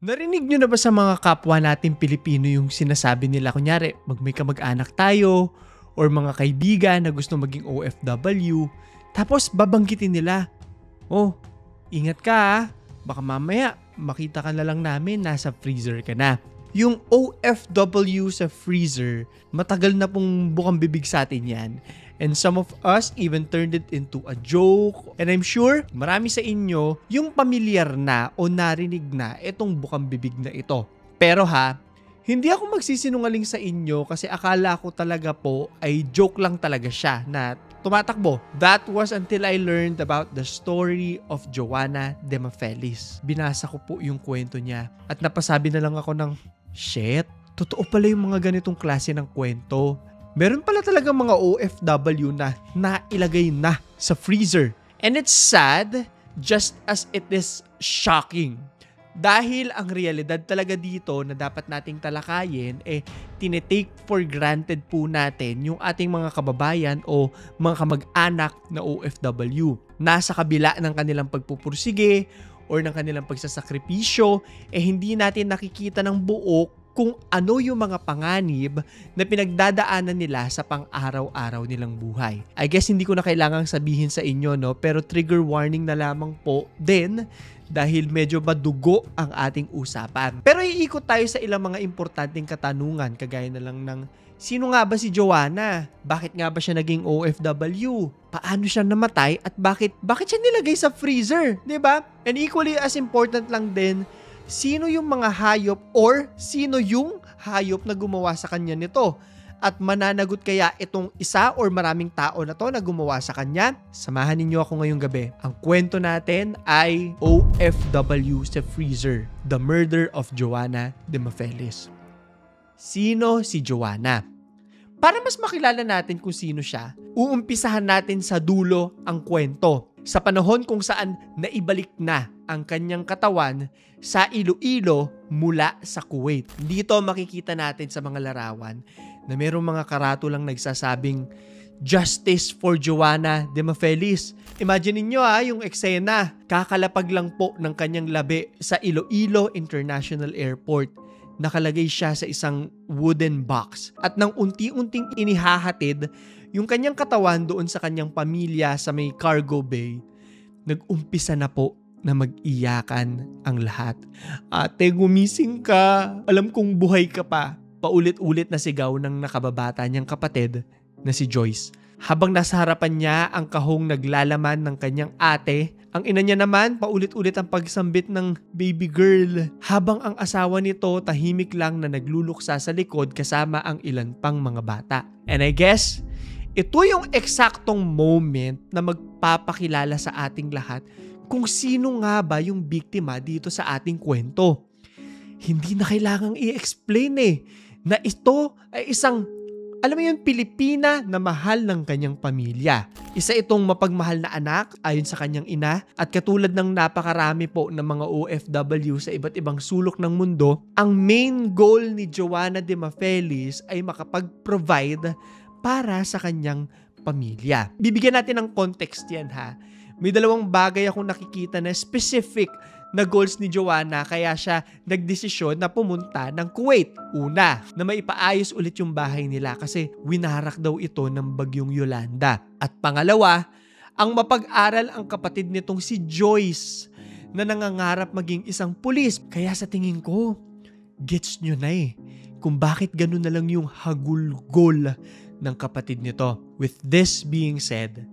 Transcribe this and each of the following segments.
Narinig nyo na ba sa mga kapwa natin Pilipino yung sinasabi nila, kunyari, may kamag-anak tayo or mga kaibigan na gusto maging OFW, tapos babanggitin nila, oh, ingat ka ha, baka mamaya makita ka na lang namin nasa freezer ka na. Yung OFW sa freezer, matagal na pong bukang bibig sa atin yan. And some of us even turned it into a joke. And I'm sure marami sa inyo yung pamilyar na o narinig na itong bukang bibig na ito. Pero hindi ako magsisinungaling sa inyo kasi akala ko talaga po ay joke lang talaga siya na tumatakbo. That was until I learned about the story of Joanna Demafelis. Binasa ko po yung kwento niya at napasabi na lang ako ng, shit, totoo pala yung mga ganitong klase ng kwento. Meron pala talaga mga OFW na nailagay na sa freezer. And it's sad just as it is shocking. Dahil ang realidad talaga dito na dapat nating talakayin tinetake for granted po natin yung ating mga kababayan o mga kamag-anak na OFW. Nasa kabila ng kanilang pagpupursige or ng kanilang pagsasakripisyo, hindi natin nakikita ng buo kung ano yung mga panganib na pinagdadaanan nila sa pang-araw-araw nilang buhay. I guess hindi ko na kailangang sabihin sa inyo, no? Pero trigger warning na lamang po din dahil medyo madugo ang ating usapan. Pero iikot tayo sa ilang mga importanteng katanungan kagaya na lang ng, sino nga ba si Joanna? Bakit nga ba siya naging OFW? Paano siya namatay? At bakit siya nilagay sa freezer? 'Di ba? And equally as important lang din, sino yung mga hayop or sino yung hayop na gumawa sa kanya nito? At mananagot kaya itong isa or maraming tao na to na gumawa sa kanya? Samahan ninyo ako ngayong gabi. Ang kwento natin ay OFW sa freezer, The Murder of Joanna Demafelis. Sino si Joanna? Para mas makilala natin kung sino siya, uumpisahan natin sa dulo ang kwento. Sa panahon kung saan naibalik na ang kanyang katawan sa Iloilo mula sa Kuwait. Dito makikita natin sa mga larawan na mayroong mga karatulang nagsasabing Justice for Joanna Demafelis. Imagine niyo yung eksena. Kakalapag lang po ng kanyang labi sa Iloilo International Airport. Nakalagay siya sa isang wooden box. At nang unti-unting inihahatid yung kanyang katawan doon sa kanyang pamilya sa may cargo bay, nag-umpisa na po na mag-iyakan ang lahat. Ate, gumising ka. Alam kong buhay ka pa. Paulit-ulit na sigaw ng nakababata niyang kapatid na si Joyce. Habang nasa harapan niya ang kahong naglalaman ng kanyang ate, ang ina niya naman paulit-ulit ang pagsambit ng baby girl. Habang ang asawa nito tahimik lang na nagluluksa sa likod kasama ang ilan pang mga bata. And I guess, ito yung eksaktong moment na magpapakilala sa ating lahat kung sino nga ba yung biktima dito sa ating kwento. Hindi na kailangang i-explain na ito ay isang, alam mo yun, Pilipina na mahal ng kanyang pamilya. Isa itong mapagmahal na anak ayon sa kanyang ina at katulad ng napakarami po ng mga OFW sa iba't ibang sulok ng mundo, ang main goal ni Joanna Demafelis ay makapag-provide para sa kanyang pamilya. Bibigyan natin ng context yan May dalawang bagay akong nakikita na specific na goals ni Joanna kaya siya nagdesisyon na pumunta ng Kuwait. Una, na maipaayos ulit yung bahay nila kasi winarak daw ito ng bagyong Yolanda. At pangalawa, ang mapag-aral ang kapatid nitong si Joyce na nangangarap maging isang pulis. Kaya sa tingin ko, gets nyo na kung bakit ganun na lang yung hagulgol ng kapatid nito. With this being said,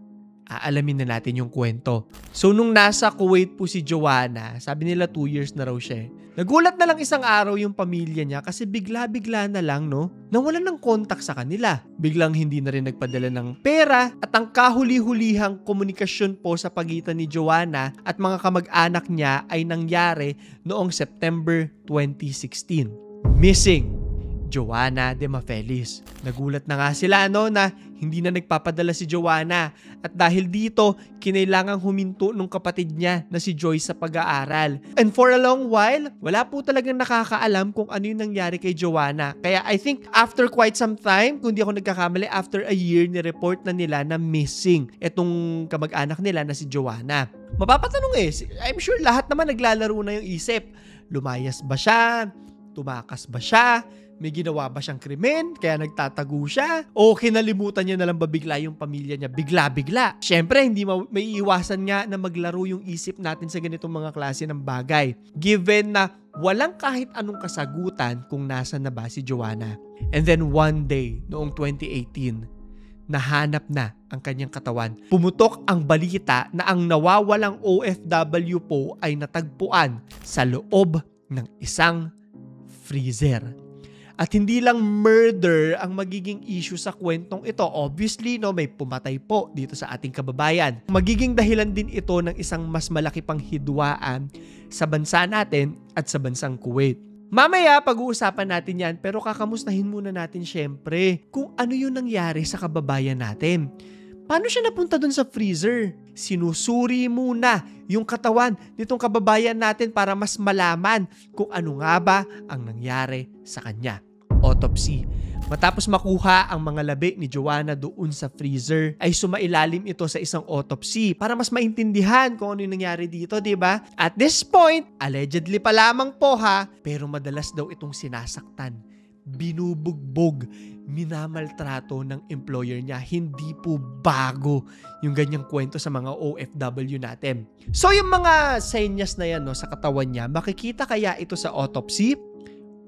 aalamin na natin yung kwento. So nung nasa Kuwait po si Joanna, sabi nila 2 years na raw siya. Nagulat na lang isang araw yung pamilya niya kasi bigla-bigla na lang nawalan ng kontak sa kanila. Biglang hindi na rin nagpadala ng pera at ang kahuli-hulihang komunikasyon po sa pagitan ni Joanna at mga kamag-anak niya ay nangyari noong September 2016. Missing Joanna Demafelis. Nagulat na nga sila na hindi na nagpapadala si Joanna. At dahil dito, kinailangang huminto nung kapatid niya na si Joyce sa pag-aaral. And for a long while, wala po talagang nakakaalam kung ano yung nangyari kay Joanna. Kaya I think after quite some time, kung di ako nagkakamali, after a year, ni-report na nila na missing itong kamag-anak nila na si Joanna. Mapapatanong I'm sure lahat naman naglalaro na yung isip. Lumayas ba siya? Tumakas ba siya? May ginawa ba siyang krimen kaya nagtatago siya? O kinalimutan niya na lang ba bigla yung pamilya niya? Bigla-bigla. Siyempre, hindi may iwasan nga na maglaro yung isip natin sa ganitong mga klase ng bagay. Given na walang kahit anong kasagutan kung nasa na ba si Joanna. And then one day, noong 2018, nahanap na ang kanyang katawan. Pumutok ang balita na ang nawawalang OFW po ay natagpuan sa loob ng isang freezer. At hindi lang murder ang magiging issue sa kwentong ito. Obviously, may pumatay po dito sa ating kababayan. Magiging dahilan din ito ng isang mas malaki pang hidwaan sa bansa natin at sa bansang Kuwait. Mamaya, pag-uusapan natin yan, pero kakamustahin muna natin syempre kung ano yung nangyari sa kababayan natin. Paano siya napunta dun sa freezer? Sinusuri muna yung katawan nitong kababayan natin para mas malaman kung ano nga ba ang nangyari sa kanya. Autopsy. Matapos makuha ang mga labi ni Joanna doon sa freezer, ay sumailalim ito sa isang autopsy para mas maintindihan kung ano yung nangyari dito, diba? At this point, allegedly pa lamang po pero madalas daw itong sinasaktan, binubugbog, minamaltrato ng employer niya. Hindi po bago yung ganyang kwento sa mga OFW natin. So yung mga senyas na yan sa katawan niya, makikita kaya ito sa autopsy?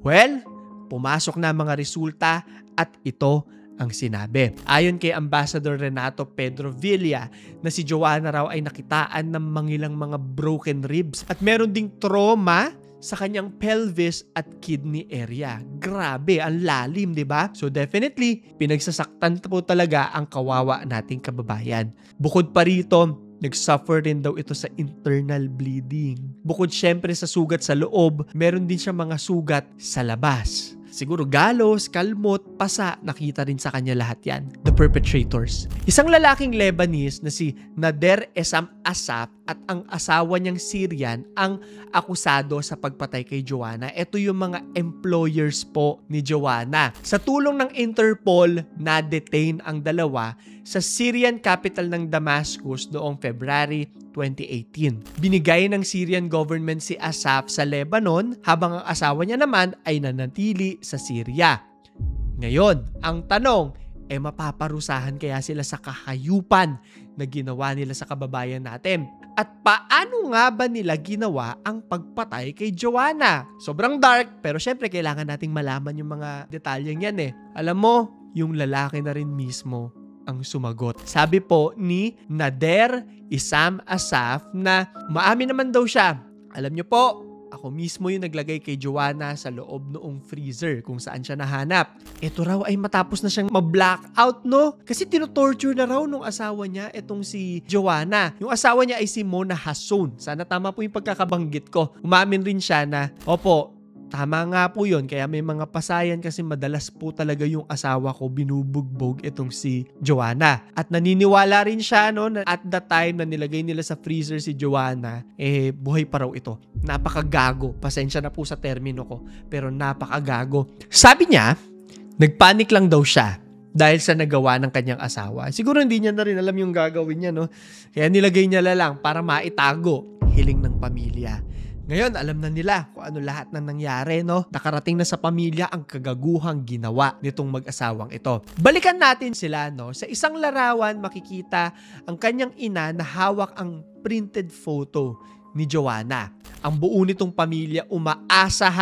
Well, pumasok na mga resulta at ito ang sinabi. Ayon kay Ambassador Renato Pedro Villa na si Joanna raw ay nakitaan ng mangilang mga broken ribs at meron ding trauma sa kanyang pelvis at kidney area. Grabe, ang lalim, di ba? So definitely, pinagsasaktan po talaga ang kawawa nating kababayan. Bukod pa rito, nagsuffer rin daw ito sa internal bleeding. Bukod syempre sa sugat sa loob, meron din siya mga sugat sa labas. Siguro galos, kalmot, pasa, nakita rin sa kanya lahat yan. The perpetrators. Isang lalaking Lebanese na si Nader Esam Asaf at ang asawa niyang Syrian ang akusado sa pagpatay kay Joanna. Ito yung mga employers po ni Joanna. Sa tulong ng Interpol, na-detain ang dalawa sa Syrian capital ng Damascus noong February 2018. Binigay ng Syrian government si Asaf sa Lebanon habang ang asawa niya naman ay nanatili sa Syria. Ngayon, ang tanong, mapaparusahan kaya sila sa kahayupan na ginawa nila sa kababayan natin? At paano nga ba nila ginawa ang pagpatay kay Joanna? Sobrang dark, pero syempre kailangan nating malaman yung mga detalyeng yan Alam mo, yung lalaki na rin mismo ang sumagot. Sabi po ni Nader Esam Asaf na maamin naman daw siya. Alam niyo po, ako mismo yung naglagay kay Joanna sa loob noong freezer kung saan siya nahanap. Ito raw ay matapos na siyang ma-blackout, Kasi tinotorture na raw nung asawa niya itong si Joanna. Yung asawa niya ay si Mona Hassoun. Sana tama po yung pagkakabanggit ko. Umamin rin siya na, opo, tama nga po yun. Kaya may mga pasayan kasi madalas po talaga yung asawa ko binubugbog itong si Joanna. At naniniwala rin siya na at the time na nilagay nila sa freezer si Joanna, buhay pa raw ito. Napakagago. Pasensya na po sa termino ko. Pero napakagago. Sabi niya, nagpanik lang daw siya dahil sa nagawa ng kanyang asawa. Siguro hindi niya na rin alam yung gagawin niya, Kaya nilagay niya lang para maitago. Hiling ng pamilya. Ngayon, alam na nila kung ano lahat ng nangyari, Nakarating na sa pamilya ang kagaguhang ginawa nitong mag-asawang ito. Balikan natin sila, Sa isang larawan, makikita ang kanyang ina na hawak ang printed photo ni Joanna. Ang buo nitong pamilya umaasa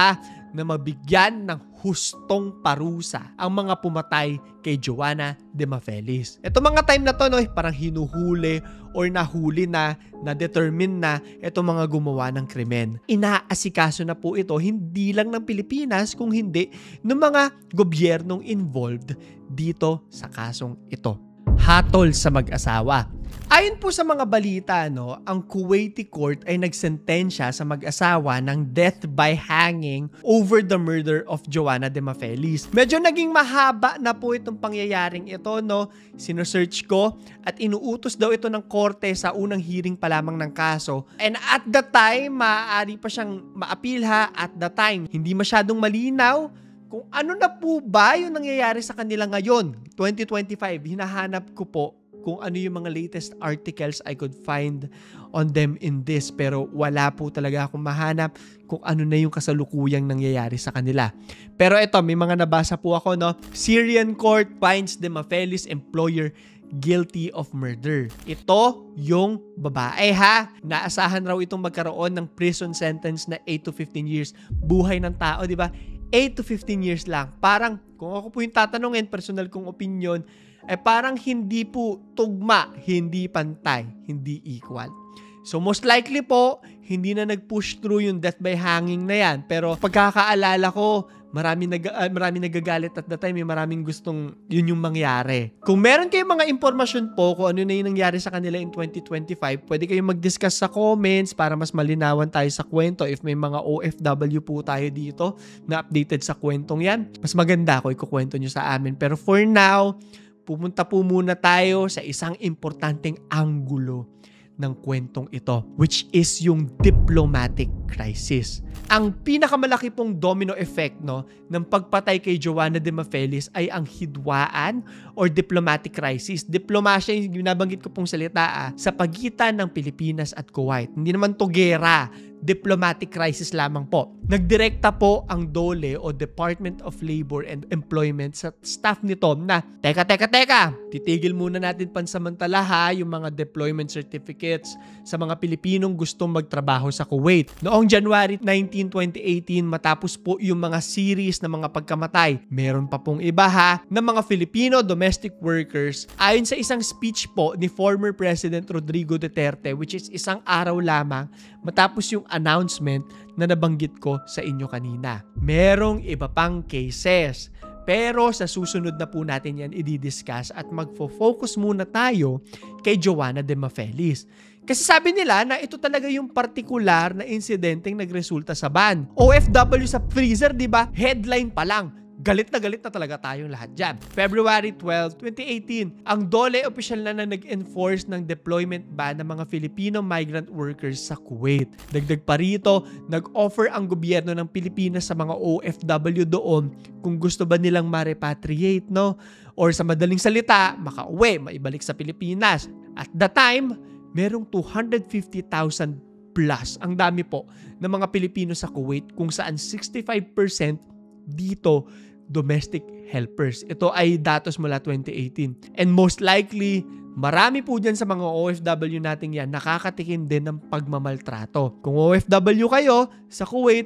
na mabigyan ng hustong parusa ang mga pumatay kay Joanna de Mafelis. Ito mga time na to, parang hinuhuli or nahuli na determine na itong mga gumawa ng krimen. Inaasikaso na po ito hindi lang ng Pilipinas kung hindi ng mga gobyernong involved dito sa kasong ito. Hatol sa mag-asawa. Ayon po sa mga balita, no, ang Kuwaiti court ay nagsentensya sa mag-asawa ng death by hanging over the murder of Joanna de Mafelis. Medyo naging mahaba na po itong pangyayaring ito, no. Sinesearch ko at inuutos daw ito ng korte sa unang hearing pa lamang ng kaso. And at the time, maaari pa siyang maapilha. At the time, hindi masyadong malinaw kung ano na po ba yung nangyayari sa kanila ngayon, 2025. Hinahanap ko po kung ano yung mga latest articles I could find on them in this. Pero wala po talaga akong mahanap kung ano na yung kasalukuyang nangyayari sa kanila. Pero ito, may mga nabasa po ako, no? Syrian court finds de Mafelis employer guilty of murder. Ito yung babae, ha? Naasahan raw itong magkaroon ng prison sentence na 8 to 15 years. Buhay ng tao, di ba? 8 to 15 years lang. Parang, kung ako po yung tatanungin, personal kong opinion, parang hindi po tugma, hindi pantay, hindi equal. So most likely po, hindi na nag-push through yung death by hanging na yan. Pero pagkakaalala ko, marami nagagalit at the time, maraming gustong yun yung mangyari. Kung meron kayong mga impormasyon po kung ano na yung nangyari sa kanila in 2025, pwede kayong mag-discuss sa comments para mas malinawan tayo sa kwento. If may mga OFW po tayo dito na updated sa kwentong yan, mas maganda ako ikukwento nyo sa amin. Pero for now, pumunta po muna tayo sa isang importanteng anggulo ng kwentong ito, which is yung diplomatic crisis. Ang pinakamalaki pong domino effect, no, ng pagpatay kay Joanna de Mafelis ay ang hidwaan or diplomatic crisis. Diplomasya yung binabanggit ko pong salita sa pagitan ng Pilipinas at Kuwait. Hindi naman to gera, diplomatic crisis lamang po. Nagdirekta po ang DOLE o Department of Labor and Employment sa staff nito na, teka, titigil muna natin pansamantala yung mga deployment certificates sa mga Pilipinong gustong magtrabaho sa Kuwait. Noong January 19, 2018, matapos po yung mga series na mga pagkamatay, meron pa pong iba ng mga Filipino domestic workers ayon sa isang speech po ni former President Rodrigo Duterte, which is isang araw lamang matapos yung announcement na nabanggit ko sa inyo kanina. Merong iba pang cases. Pero sa susunod na po natin yan i-discuss at magfo-focus muna tayo kay Joanna de Mafelis. Kasi sabi nila na ito talaga yung partikular na insidenteng nagresulta sa ban. OFW sa freezer, di ba? Headline pa lang. Galit na talaga tayong lahat dyan. February 12, 2018, ang DOLE official na nag-enforce ng deployment ban ng mga Filipino migrant workers sa Kuwait. Dagdag pa rito, nag-offer ang gobyerno ng Pilipinas sa mga OFW doon kung gusto ba nilang ma-repatriate, no? Or sa madaling salita, makauwi, maibalik sa Pilipinas. At the time, merong 250,000 plus, ang dami po, ng mga Pilipino sa Kuwait kung saan 65% dito domestic helpers. Ito ay datos mula 2018. And most likely, marami po dyan sa mga OFW natin yan nakakatikim din ng pagmamaltrato. Kung OFW kayo sa Kuwait,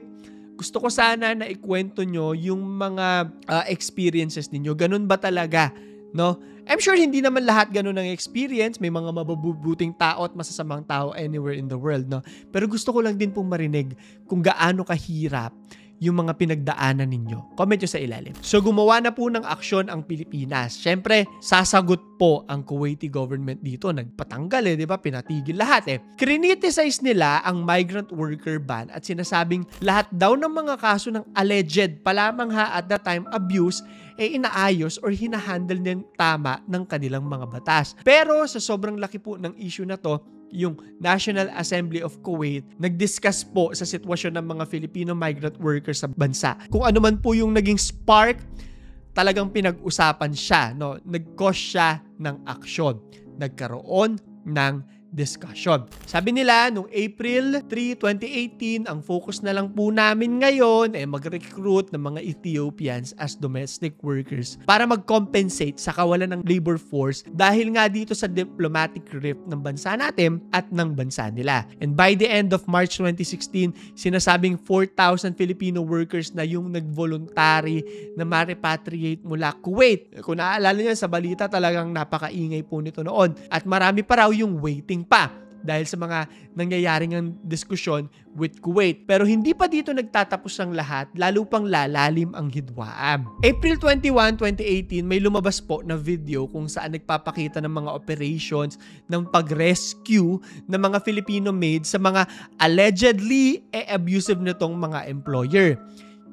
gusto ko sana na ikwento nyo yung mga experiences ninyo. Ganun ba talaga? No? I'm sure hindi naman lahat ganun ang experience. May mga mabubuting tao at masasamang tao anywhere in the world. No? Pero gusto ko lang din pong marinig kung gaano kahirap yung mga pinagdaanan ninyo. Comment nyo sa ilalim. So, gumawa na po ng aksyon ang Pilipinas. Siyempre, sasagot po ang Kuwaiti government dito. Nagpatanggal di ba? Pinatigil lahat Criticize nila ang migrant worker ban at sinasabing lahat daw ng mga kaso ng alleged pa lamang at that time abuse inaayos or hinahandle ng tama ng kanilang mga batas. Pero sa sobrang laki po ng issue na to, yung National Assembly of Kuwait nag-discuss po sa sitwasyon ng mga Filipino migrant workers sa bansa. Kung ano man po yung naging spark, talagang pinag-usapan siya, no? Nag-cause siya ng aksyon. Nagkaroon ng discussion. Sabi nila, noong April 3, 2018, ang focus na lang po namin ngayon mag-recruit ng mga Ethiopians as domestic workers para mag-compensate sa kawalan ng labor force dahil nga dito sa diplomatic rift ng bansa natin at ng bansa nila. And by the end of March 2016, sinasabing 4,000 Filipino workers na yung nag-voluntary na ma-repatriate mula Kuwait. Kung naaalala nyo sa balita, talagang napakaingay po nito noon. At marami pa raw yung waiting pa. dahil sa mga nangyayaring ang diskusyon with Kuwait. Pero hindi pa dito nagtatapos ang lahat, lalo pang lalalim ang hidwaan. April 21, 2018, may lumabas po na video kung saan nagpapakita ng mga operations ng pag-rescue ng mga Filipino maids sa mga allegedly abusive nitong mga employer.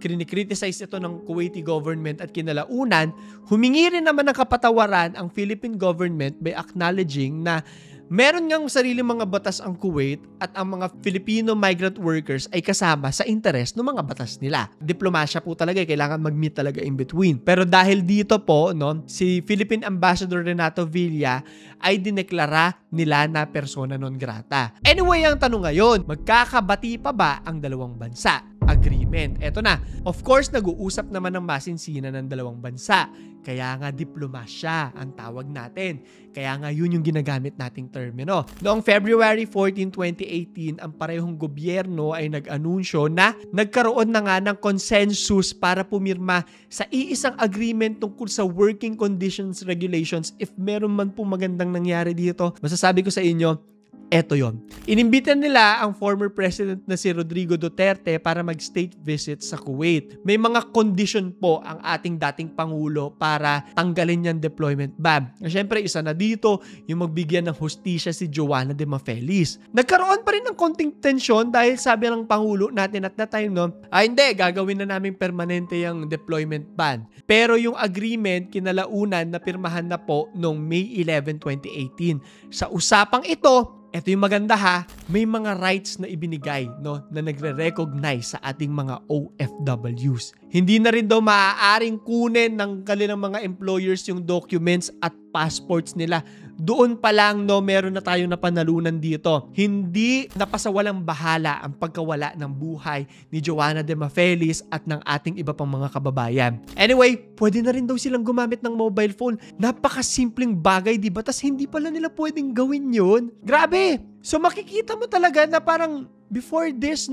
Krinikriticize ito ng Kuwaiti government at kinalaunan, humingi rin naman ng kapatawaran ang Philippine government by acknowledging na meron ngang sariling mga batas ang Kuwait at ang mga Filipino migrant workers ay kasama sa interes ng mga batas nila. Diplomasya po talaga, kailangan mag-meet talaga in between. Pero dahil dito po, si Philippine Ambassador Renato Villa ay dineklara nila na persona non grata. Anyway, ang tanong ngayon, magkakabati pa ba ang dalawang bansa? Agreement. Eto na. Of course, nag-uusap naman ng masinsinan ng dalawang bansa. Kaya nga diplomasya ang tawag natin. Kaya nga yun yung ginagamit nating termino. Noong February 14, 2018, ang parehong gobyerno ay nag-anunsyo na nagkaroon na nga ng consensus para pumirma sa iisang agreement tungkol sa working conditions regulations. If meron man po magandang nangyari dito, masasabi ko sa inyo, eto yon. Inimbitan nila ang former president na si Rodrigo Duterte para mag-state visit sa Kuwait. May mga condition po ang ating dating Pangulo para tanggalin yung deployment ban. Siyempre, isa na dito yung magbigyan ng hustisya si Joanna de Mafelis. Nagkaroon pa rin ng konting tensyon dahil sabi ng Pangulo natin at that time, hindi, gagawin na namin permanente yung deployment ban. Pero yung agreement, kinalaunan na pirmahan na po noong May 11, 2018. Sa usapang ito, ito yung maganda ha, may mga rights na ibinigay na nagre-recognize sa ating mga OFWs. Hindi na rin daw maaaring kunin ng kanilang mga employers yung documents at passports nila. Doon pa lang meron na tayong napanalunan dito. Hindi napasawalang bahala ang pagkawala ng buhay ni Joanna de Mafelis at ng ating iba pang mga kababayan. Anyway, pwede na rin daw silang gumamit ng mobile phone. Napakasimpleng bagay, di ba? Tas hindi pala nila pwedeng gawin yun. Grabe! So makikita mo talaga na parang before this,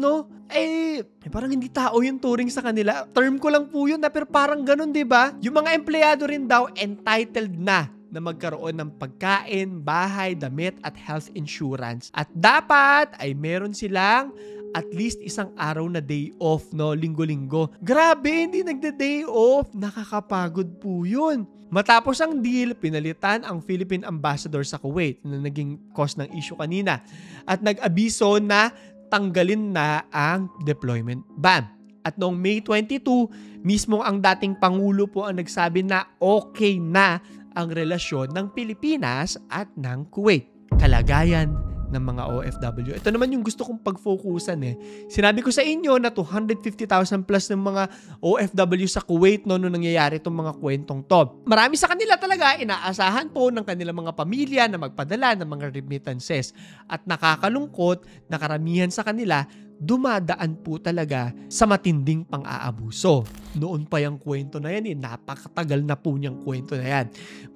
parang hindi tao yung turing sa kanila. Term ko lang po yun pero parang ganun, di ba? Yung mga empleyado rin daw entitled na magkaroon ng pagkain, bahay, damit at health insurance. At dapat ay meron silang at least isang araw na day off, linggo-linggo. Grabe, hindi nagda-day off. Nakakapagod po yun. Matapos ang deal, pinalitan ang Philippine Ambassador sa Kuwait na naging cause ng issue kanina at nag-abiso na tanggalin na ang deployment ban. At noong May 22, mismo ang dating Pangulo po ang nagsabi na okay na ang relasyon ng Pilipinas at ng Kuwait. Kalagayan ng mga OFW. Ito naman yung gusto kong pag-focusan Sinabi ko sa inyo na 250,000 plus ng mga OFW sa Kuwait noong nangyayari itong mga kwentong to. Marami sa kanila talaga inaasahan po ng kanilang mga pamilya na magpadala ng mga remittances. At nakakalungkot na karamihan sa kanila dumadaan po talaga sa matinding pang-aabuso. Noon pa yung kwento na yan napakatagal na po niyang kwento na yan.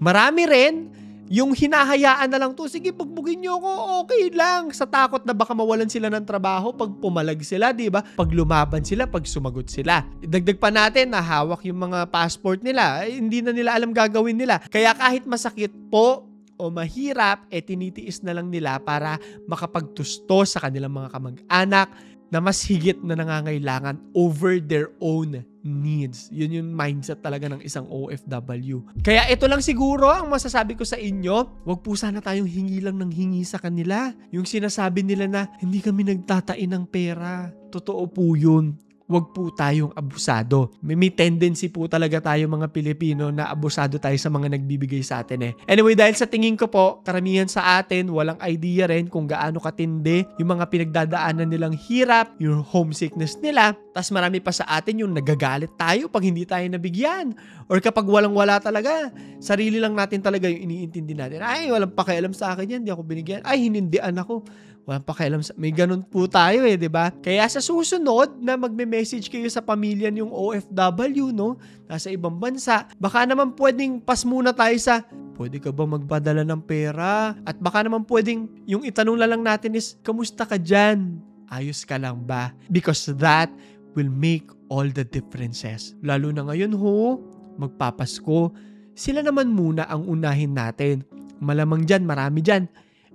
Marami rin yung hinahayaan na lang to, sige pagbugin niyo ako, okay lang. Sa takot na baka mawalan sila ng trabaho pag pumalag sila, di ba? Pag lumaban sila, pag sumagot sila. Dagdag pa natin na hawak yung mga passport nila, hindi na nila alam gagawin nila. Kaya kahit masakit po o mahirap, tinitiis na lang nila para makapagtusto sa kanilang mga kamag-anak na mas higit na nangangailangan over their own needs. Yun yung mindset talaga ng isang OFW. Kaya ito lang siguro ang masasabi ko sa inyo. Huwag po sana tayong hingi lang ng hingi sa kanila. Yung sinasabi nila na hindi kami nagtatain ng pera. Totoo po yun. Huwag po tayong abusado. May tendency po talaga tayo mga Pilipino na abusado tayo sa mga nagbibigay sa atin Anyway, dahil sa tingin ko po, karamihan sa atin, walang idea rin kung gaano katindi yung mga pinagdadaanan nilang hirap, yung homesickness nila. Tas marami pa sa atin yung nagagalit tayo pag hindi tayo nabigyan. Or kapag walang-wala talaga, sarili lang natin talaga yung iniintindi natin. Ay, walang pakialam sa akin yan, hindi ako binigyan. Ay, hinindian ako. Walang pakialam. May ganun po tayo di ba? Kaya sa susunod na magme-message kayo sa pamilya niyong OFW, nasa ibang bansa, baka naman pwedeng pas muna tayo sa, pwede ka ba magpadala ng pera? At baka naman pwedeng, yung itanong lang natin is, kamusta ka dyan? Ayos ka lang ba? Because that will make all the differences. Lalo na ngayon magpapasko. Sila naman muna ang unahin natin. Malamang dyan, marami dyan.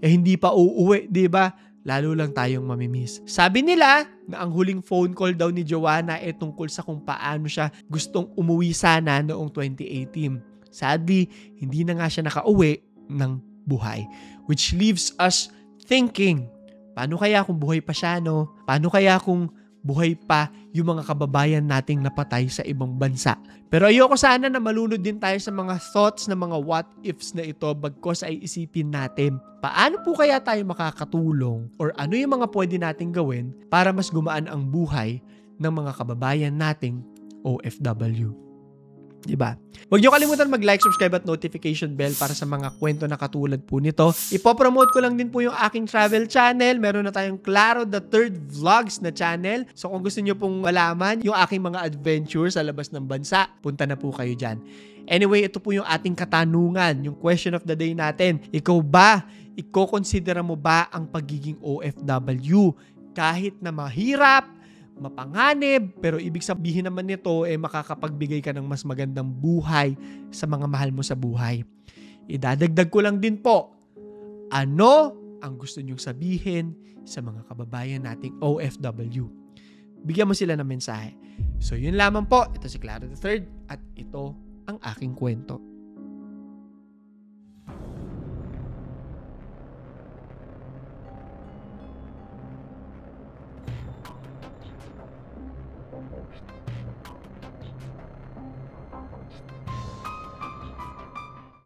hindi pa uuwi, di ba? Lalo lang tayong mamimiss. Sabi nila na ang huling phone call daw ni Joanna ay tungkol sa kung paano siya gustong umuwi sana noong 2018. Sadly, hindi na nga siya nakauwi ng buhay. Which leaves us thinking, paano kaya kung buhay pa siya, no? Paano kaya kung buhay pa yung mga kababayan nating napatay sa ibang bansa? Pero ayoko sana na malunod din tayo sa mga thoughts na mga what ifs na ito, bagkos ay isipin natin, paano po kaya tayo makakatulong or ano yung mga pwede nating gawin para mas gumaan ang buhay ng mga kababayan nating OFW. Diba? Huwag niyo kalimutan mag-like, subscribe at notification bell para sa mga kwento na katulad po nito. Ipopromote ko lang din po yung aking travel channel. Meron na tayong Claro the Third Vlogs na channel. So kung gusto niyo pong malaman yung aking mga adventures sa labas ng bansa, punta na po kayo dyan. Anyway, ito po yung ating katanungan, yung question of the day natin. Ikaw ba, iko-considera mo ba ang pagiging OFW kahit na mahirap, mapanganib, pero ibig sabihin naman nito makakapagbigay ka ng mas magandang buhay sa mga mahal mo sa buhay? Idadagdag ko lang din po, ano ang gusto nyong sabihin sa mga kababayan nating OFW? Bigyan mo sila ng mensahe. So yun lamang po, ito si Claro the Third at ito ang aking kwento.